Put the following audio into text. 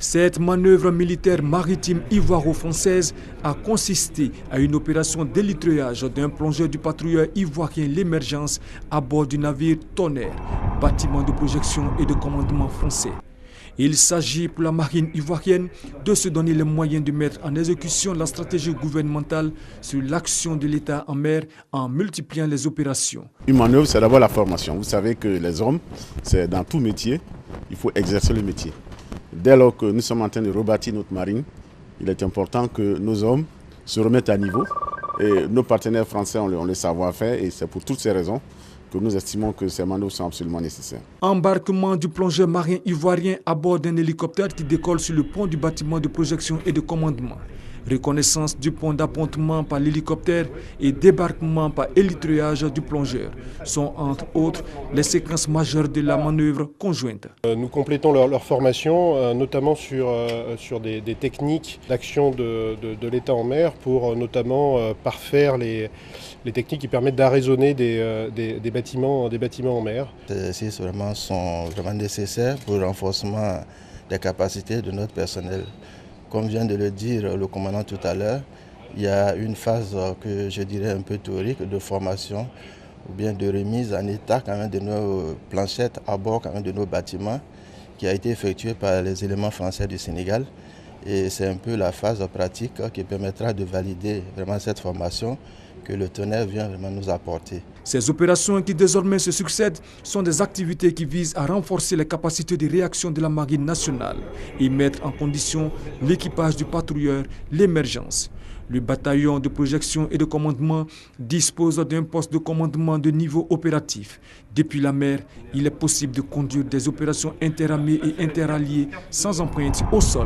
Cette manœuvre militaire maritime ivoiro-française a consisté à une opération d'élitreillage d'un plongeur du patrouilleur ivoirien L'Émergence à bord du navire Tonnerre, bâtiment de projection et de commandement français. Il s'agit pour la marine ivoirienne de se donner les moyens de mettre en exécution la stratégie gouvernementale sur l'action de l'État en mer en multipliant les opérations. Une manœuvre, c'est d'abord la formation. Vous savez que les hommes, c'est dans tout métier, il faut exercer le métier. Dès lors que nous sommes en train de rebâtir notre marine, il est important que nos hommes se remettent à niveau. Et nos partenaires français ont le savoir-faire et c'est pour toutes ces raisons que nous estimons que ces manœuvres sont absolument nécessaires. Embarquement du plongeur marin ivoirien à bord d'un hélicoptère qui décolle sur le pont du bâtiment de projection et de commandement. Reconnaissance du pont d'appontement par l'hélicoptère et débarquement par élitreillage du plongeur sont entre autres les séquences majeures de la manœuvre conjointe. Nous complétons leur formation, notamment sur des techniques d'action de l'État en mer pour notamment parfaire les techniques qui permettent d'arraisonner des bâtiments en mer. Ces vraiment sont vraiment nécessaires pour le renforcement des capacités de notre personnel. Comme vient de le dire le commandant tout à l'heure, il y a une phase que je dirais un peu théorique de formation ou bien de remise en état quand même de nos planchettes à bord quand même de nos bâtiments qui a été effectuée par les éléments français du Sénégal. Et c'est un peu la phase pratique qui permettra de valider vraiment cette formation que le Tonnerre vient vraiment nous apporter. Ces opérations qui désormais se succèdent sont des activités qui visent à renforcer les capacités de réaction de la marine nationale et mettre en condition l'équipage du patrouilleur L'Émergence. Le bataillon de projection et de commandement dispose d'un poste de commandement de niveau opératif. Depuis la mer, il est possible de conduire des opérations interarmées et interalliées sans empreinte au sol.